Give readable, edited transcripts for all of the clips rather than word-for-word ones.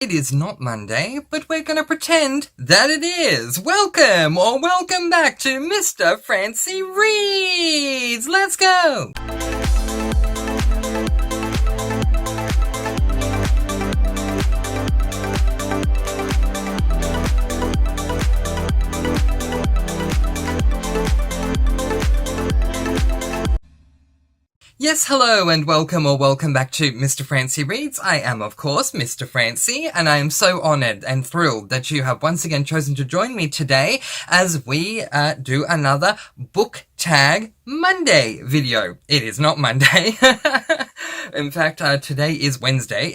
It is not Monday, but we're gonna pretend that it is. Welcome back to Mr. Francy Reads. Let's go. Yes, hello and welcome back to Mr. Francy Reads. I am, of course, Mr. Francy, and I am so honoured and thrilled that you have once again chosen to join me today as we do another Book Tag Monday video. It is not Monday. In fact, today is Wednesday.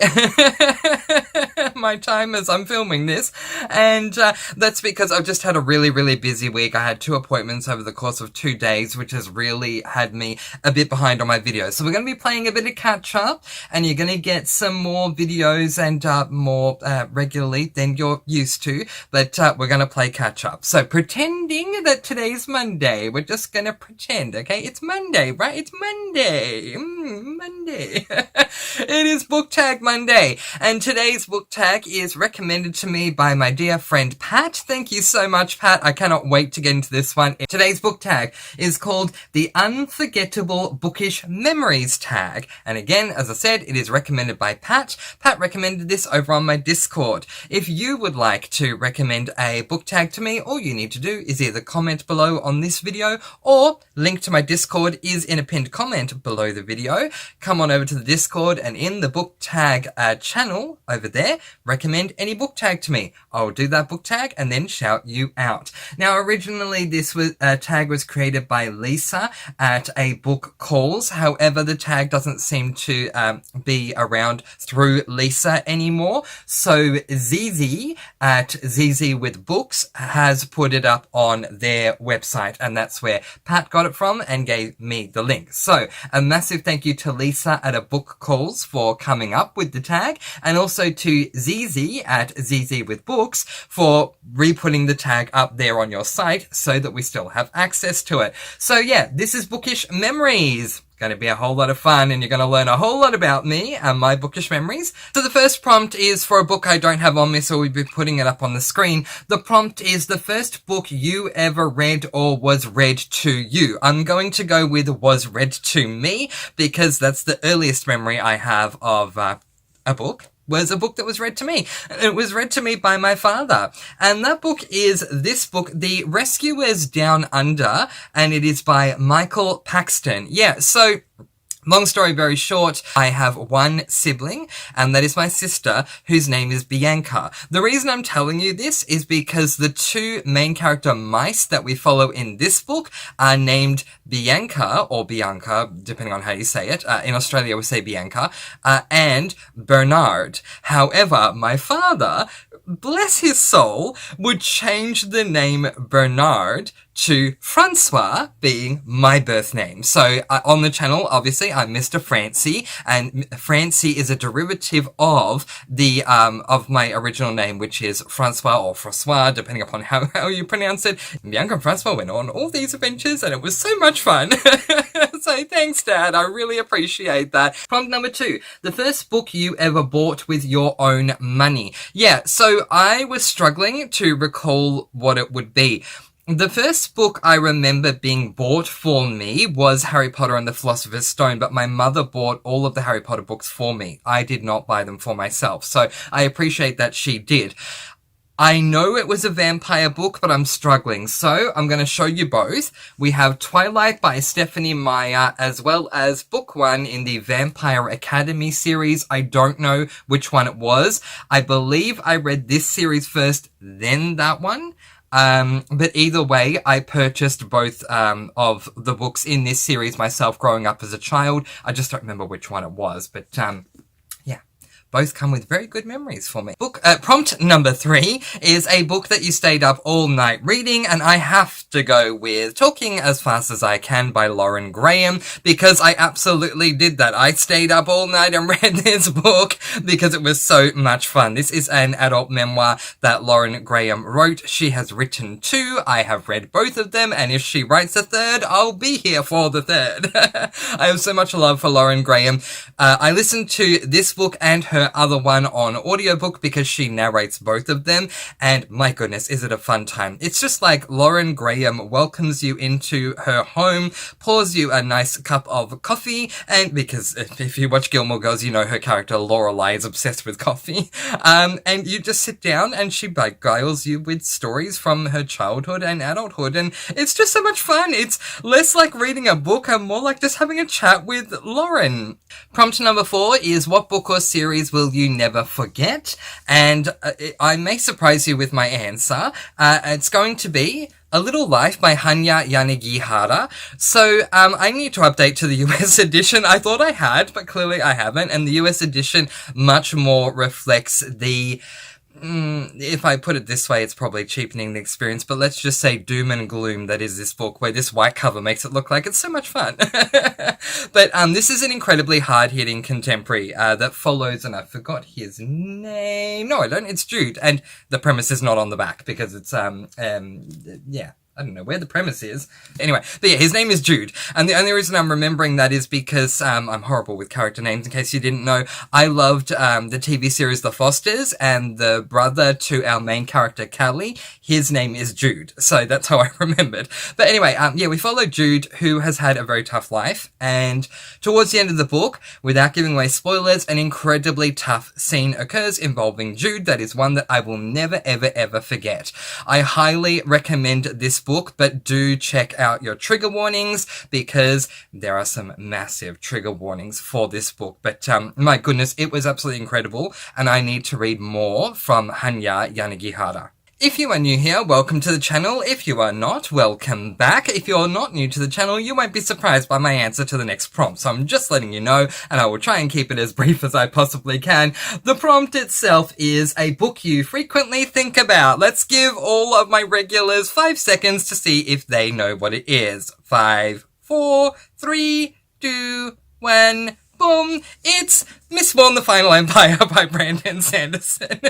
My time as I'm filming this, and that's because I've just had a really busy week. I had 2 appointments over the course of 2 days, which has really had me a bit behind on my videos. So we're going to be playing a bit of catch up, and you're going to get some more videos and more regularly than you're used to, but we're going to play catch up. So pretending that today's Monday, we're just going to pretend, okay? It's Monday, right? It's Monday. Monday. It is Book Tag Monday, and today's book tag is recommended to me by my dear friend Pat. Thank you so much, Pat. I cannot wait to get into this one. Today's book tag is called the Unforgettable Bookish Memories tag. And again, as I said, it is recommended by Pat. Pat recommended this over on my Discord. If you would like to recommend a book tag to me, all you need to do is either comment below on this video, or link to my Discord is in a pinned comment below the video. Come on over to the Discord, and in the book tag channel over there, recommend any book tag to me. I'll do that book tag and then shout you out. Now, originally this tag was created by Lisa at A Book Calls. However, the tag doesn't seem to be around through Lisa anymore. So ZeZee at ZeZee with Books has put it up on their website, and that's where Pat got it from and gave me the link. So a massive thank you to Lisa at A Book Calls for coming up with the tag, and also to ZeZee at ZeZee with Books for re-putting the tag up there on your site so that we still have access to it. So yeah, this is Bookish Memories. Going to be a whole lot of fun, and you're going to learn a whole lot about me and my bookish memories. So the first prompt is for a book I don't have on me, so we'll be putting it up on the screen. The prompt is the first book you ever read or was read to you. I'm going to go with was read to me because that's the earliest memory I have of a book. Was a book that was read to me. It was read to me by my father. And that book is this book, The Rescuers Down Under, and it is by Michael Paxton. Yeah, so long story very short, I have one sibling, and that is my sister, whose name is Bianca. The reason I'm telling you this is because the 2 main character mice that we follow in this book are named Bianca, or Bianca, depending on how you say it. In Australia, we say Bianca, and Bernard. However, my father, bless his soul, would change the name Bernard to Francois, being my birth name. So on the channel, obviously, I'm Mr. Francy, and Francy is a derivative of the of my original name, which is Francois or Francois, depending upon how you pronounce it. Bianca and Francois went on all these adventures, and it was so much fun. So thanks, Dad. I really appreciate that. Prompt number 2. The first book you ever bought with your own money. Yeah, so I was struggling to recall what it would be. The first book I remember being bought for me was Harry Potter and the Philosopher's Stone, but my mother bought all of the Harry Potter books for me. I did not buy them for myself, so I appreciate that she did. I know it was a vampire book, but I'm struggling, so I'm going to show you both. We have Twilight by Stephanie Meyer, as well as book 1 in the Vampire Academy series. I don't know which one it was. I believe I read this series first, then that one. But either way, I purchased both of the books in this series myself growing up as a child. I just don't remember which one it was, but yeah. Both come with very good memories for me. Prompt number 3 is a book that you stayed up all night reading, and I have to go with Talking as Fast as I Can by Lauren Graham, because I absolutely did that. I stayed up all night and read this book because it was so much fun. This is an adult memoir that Lauren Graham wrote. She has written 2. I have read both of them, and if she writes a 3rd, I'll be here for the 3rd. I have so much love for Lauren Graham. I listened to this book and her her other one on audiobook because she narrates both of them, and my goodness, is it a fun time. It's just like Lauren Graham welcomes you into her home, pours you a nice cup of coffee, and because if you watch Gilmore Girls, you know her character Lorelai is obsessed with coffee, and you just sit down and she beguiles you with stories from her childhood and adulthood, and it's just so much fun. It's less like reading a book and more like just having a chat with Lauren. Prompt number 4 is, what book or series will you never forget? And I may surprise you with my answer. It's going to be A Little Life by Hanya Yanagihara. So, I need to update to the US edition. I thought I had, but clearly I haven't. And the US edition much more reflects the... if I put it this way, it's probably cheapening the experience, but let's just say doom and gloom that is this book, where this white cover makes it look like it's so much fun. But this is an incredibly hard-hitting contemporary that follows, and I forgot his name. No, I don't. It's Jude, and the premise is not on the back because it's, yeah. I don't know where the premise is. Anyway, but yeah, his name is Jude. And the only reason I'm remembering that is because I'm horrible with character names, in case you didn't know. I loved the TV series The Fosters, and the brother to our main character, Callie, his name is Jude. So that's how I remembered. But anyway, yeah, we follow Jude, who has had a very tough life. And towards the end of the book, without giving away spoilers, an incredibly tough scene occurs involving Jude. That is one that I will never, ever, ever forget. I highly recommend this book, but do check out your trigger warnings because there are some massive trigger warnings for this book. But my goodness, it was absolutely incredible, and I need to read more from Hanya Yanagihara. If you are new here, welcome to the channel. If you are not, welcome back. If you're not new to the channel, you won't be surprised by my answer to the next prompt. So I'm just letting you know, and I will try and keep it as brief as I possibly can. The prompt itself is a book you frequently think about. Let's give all of my regulars 5 seconds to see if they know what it is. 5, 4, 3, 2, 1, boom. It's Mistborn: The Final Empire by Brandon Sanderson.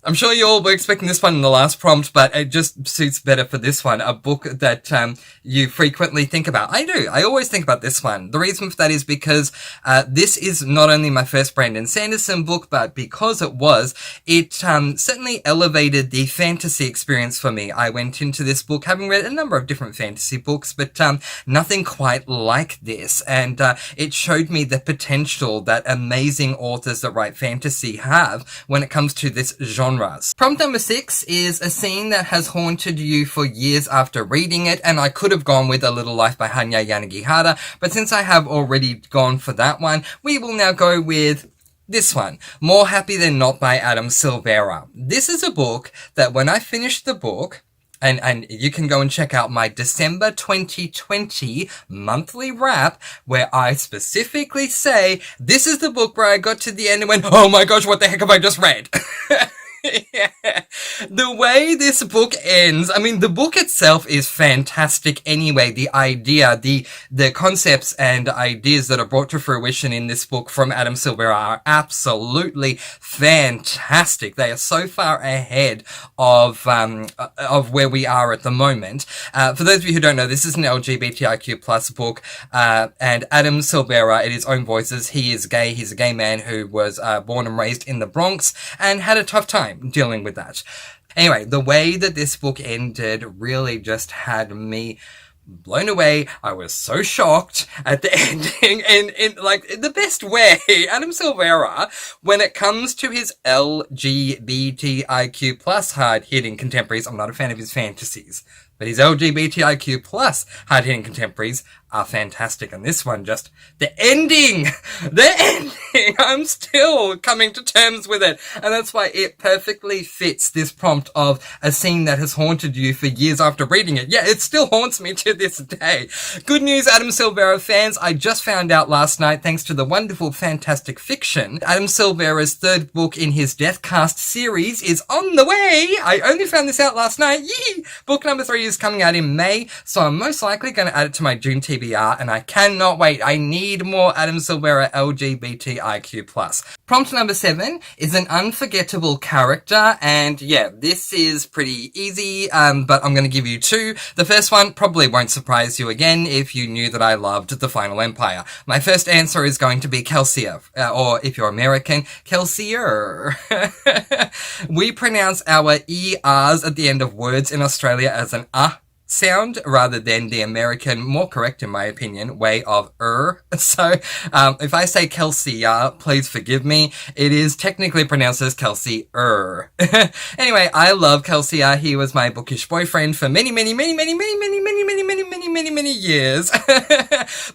I'm sure you all were expecting this one in the last prompt, but it just suits better for this one. A book that you frequently think about. I do. I always think about this one. The reason for that is because this is not only my first Brandon Sanderson book, but because it certainly elevated the fantasy experience for me. I went into this book having read a number of different fantasy books, but nothing quite like this. And it showed me the potential that amazing authors that write fantasy have when it comes to this genre. Prompt number 6 is a scene that has haunted you for years after reading it, and I could have gone with A Little Life by Hanya Yanagihara, but since I have already gone for that one, we will now go with this one, More Happy Than Not by Adam Silvera. This is a book that when I finished the book, and you can go and check out my December 2020 monthly wrap, where I specifically say, this is the book where I got to the end and went, oh my gosh, what the heck have I just read? Yeah. The way this book ends, I mean, the book itself is fantastic anyway. The idea, the concepts and ideas that are brought to fruition in this book from Adam Silvera are absolutely fantastic. They are so far ahead of where we are at the moment. For those of you who don't know, this is an LGBTIQ plus book, and Adam Silvera, in his own voices, he is gay. He's a gay man who was born and raised in the Bronx and had a tough time dealing with that. Anyway, the way that this book ended really just had me blown away. I was so shocked at the ending, and in like in the best way. Adam Silvera, when it comes to his LGBTIQ plus hard-hitting contemporaries, I'm not a fan of his fantasies, but his LGBTIQ plus hard-hitting contemporaries are fantastic. And this one, just the ending, I'm still coming to terms with it. And that's why it perfectly fits this prompt of a scene that has haunted you for years after reading it. Yeah, it still haunts me to this day. Good news, Adam Silvera fans. I just found out last night, thanks to the wonderful Fantastic Fiction, Adam Silvera's third book in his Deathcast series is on the way. I only found this out last night. Yee! Book number 3 is is coming out in May, so I'm most likely going to add it to my June TBR, and I cannot wait. I need more Adam Silvera LGBTIQ+. Prompt number 7 is an unforgettable character, and yeah, this is pretty easy, but I'm going to give you 2. The first one probably won't surprise you again if you knew that I loved The Final Empire. My first answer is going to be Kelsier, or if you're American, Kelsier. We pronounce our ERs at the end of words in Australia as an sound rather than the American, more correct in my opinion, way of So, if I say Kelsier, please forgive me. It is technically pronounced as Kelsier. Anyway, I love Kelsier. He was my bookish boyfriend for many years.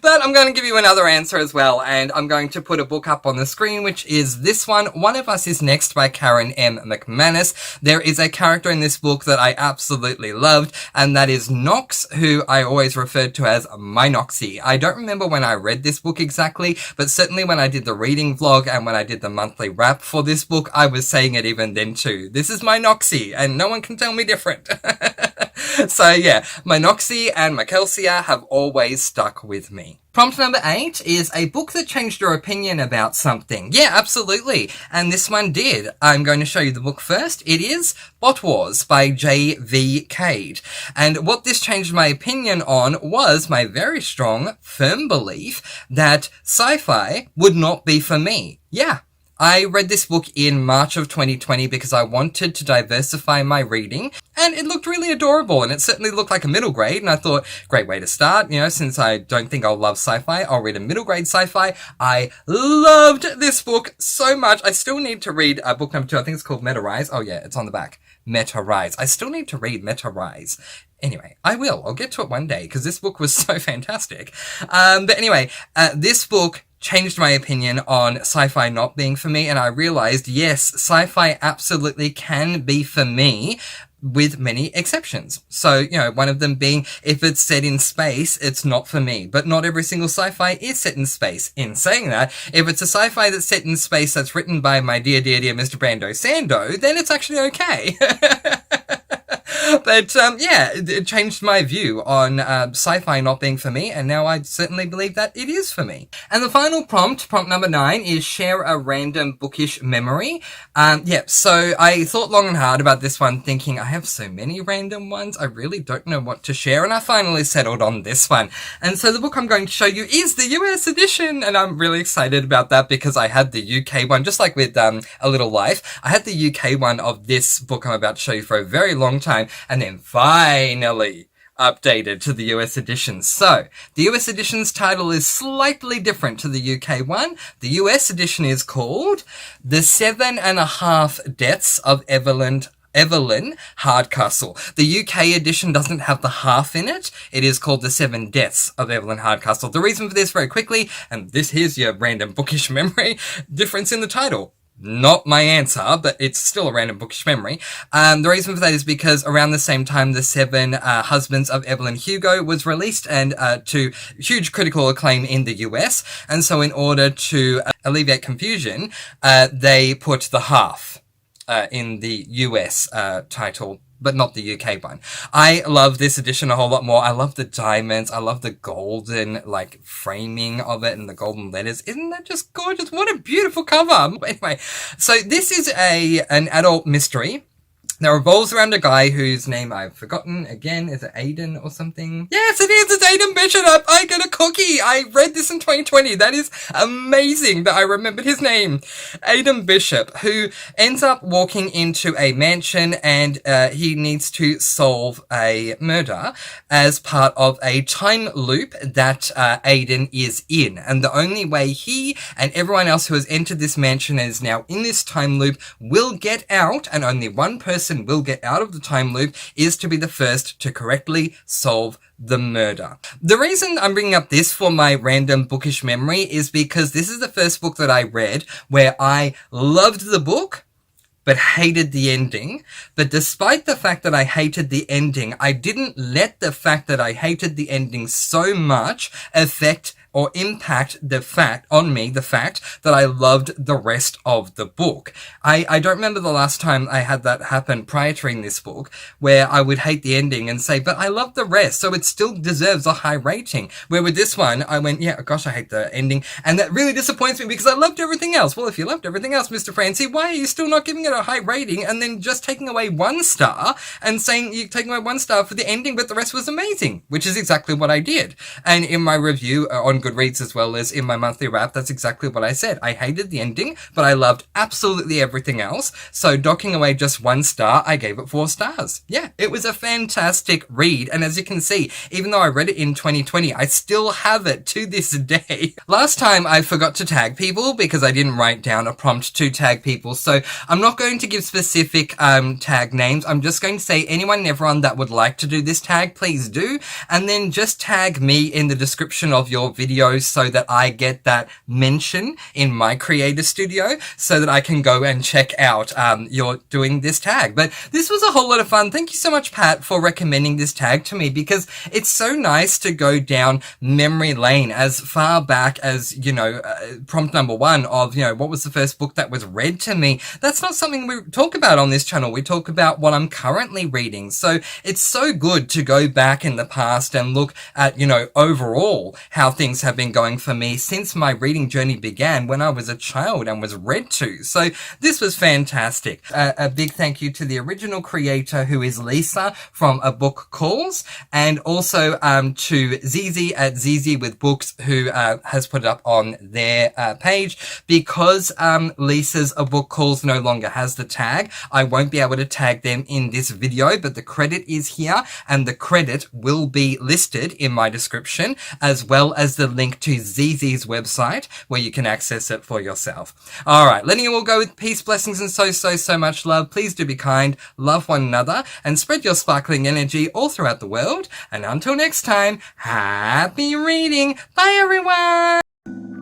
But I'm going to give you another answer as well, and I'm going to put a book up on the screen, which is this one, One of Us is Next by Karen M. McManus. There is a character in this book that I absolutely loved, and that is Nox, who I always referred to as my Noxie. I don't remember when I read this book exactly, but certainly when I did the reading vlog and when I did the monthly wrap for this book, I was saying it even then too. This is my Noxie, and no one can tell me different. So yeah, my Noxie and my Kelsier have always stuck with me. Prompt number 8 is a book that changed your opinion about something. Yeah, absolutely. And this one did. I'm going to show you the book first. It is Bot Wars by J.V. Cade. And what this changed my opinion on was my very strong, firm belief that sci-fi would not be for me. Yeah. I read this book in March of 2020 because I wanted to diversify my reading, and it looked really adorable, and it certainly looked like a middle grade, and I thought, great way to start, since I don't think I'll love sci-fi, I'll read a middle grade sci-fi. I loved this book so much. I still need to read book number 2, I think it's called Meta Rise. Oh yeah, it's on the back. Meta Rise. I still need to read Meta Rise. Anyway, I will. I'll get to it one day, because this book was so fantastic. But anyway, this book changed my opinion on sci-fi not being for me, and I realized, yes, sci-fi absolutely can be for me, with many exceptions. So, one of them being, if it's set in space, it's not for me. But not every single sci-fi is set in space. In saying that, if it's a sci-fi that's set in space that's written by my dear Mr. Brando Sando, then it's actually okay. But, yeah, it changed my view on sci-fi not being for me, and now I certainly believe that it is for me. And the final prompt number 9, is share a random bookish memory. Yeah, so I thought long and hard about this one, thinking I have so many random ones, I really don't know what to share, and I finally settled on this one. And so the book I'm going to show you is the US edition, and I'm really excited about that because I had the UK one, just like with A Little Life. I had the UK one of this book I'm about to show you for a very long time, and then finally updated to the US edition. So, the US edition's title is slightly different to the UK one. The US edition is called The 7.5 Deaths of Evelyn Hardcastle. The UK edition doesn't have the half in it. It is called The 7 Deaths of Evelyn Hardcastle. The reason for this, very quickly, and here's your random bookish memory, difference in the title. Not my answer, but it's still a random bookish memory. The reason for that is because around the same time The 7 Husbands of Evelyn Hugo was released, and to huge critical acclaim in the US, and so in order to alleviate confusion, they put the half in the US title, but not the UK one. I love this edition a whole lot more. I love the diamonds. I love the golden, framing of it and the golden letters. Isn't that just gorgeous? What a beautiful cover. Anyway, so this is an adult mystery that revolves around a guy whose name I've forgotten again. Is it Aiden or something? Yes, it is! It's Aiden Bishop! I get a cookie! I read this in 2020. That is amazing that I remembered his name. Aiden Bishop, who ends up walking into a mansion, and he needs to solve a murder as part of a time loop that Aiden is in. And the only way he and everyone else who has entered this mansion and is now in this time loop will get out, and only one person will get out of the time loop, is to be the first to correctly solve the murder. The reason I'm bringing up this for my random bookish memory is because this is the first book that I read where I loved the book but hated the ending. But despite the fact that I hated the ending, I didn't let the fact that I hated the ending so much affect or impact the fact that I loved the rest of the book. I don't remember the last time I had that happen prior to reading this book, where I would hate the ending and say, but I love the rest, so it still deserves a high rating. Where with this one, I went, yeah, gosh, I hate the ending, and that really disappoints me because I loved everything else. Well, if you loved everything else, Mr. Francy, why are you still not giving it a high rating and then just taking away 1 star and saying you're taking away 1 star for the ending, but the rest was amazing, which is exactly what I did. And in my review on Goodreads, as well as in my monthly wrap, that's exactly what I said. I hated the ending, but I loved absolutely everything else. So docking away just 1 star, I gave it 4 stars. Yeah, it was a fantastic read. And as you can see, even though I read it in 2020, I still have it to this day. Last time I forgot to tag people because I didn't write down a prompt to tag people. So I'm not going to give specific tag names. I'm just going to say anyone and everyone that would like to do this tag, please do. And then just tag me in the description of your videos so that I get that mention in my creator studio so that I can go and check out you're doing this tag. But this was a whole lot of fun. Thank you so much, Pat, for recommending this tag to me, because it's so nice to go down memory lane as far back as, you know, prompt number 1 of, you know, what was the first book that was read to me. That's not something we talk about on this channel. We talk about what I'm currently reading. So it's so good to go back in the past and look at, you know, overall how things have been going for me since my reading journey began when I was a child and was read to. So this was fantastic. A big thank you to the original creator, who is Lisa from A Book Calls, and also to ZeZee at ZeZee with Books, who has put it up on their page. Because Lisa's A Book Calls no longer has the tag, I won't be able to tag them in this video, but the credit is here, and the credit will be listed in my description, as well as the link to ZeZee's website where you can access it for yourself. Alright, letting you all go with peace, blessings, and so much love. Please do be kind, love one another, and spread your sparkling energy all throughout the world. And until next time, happy reading. Bye everyone!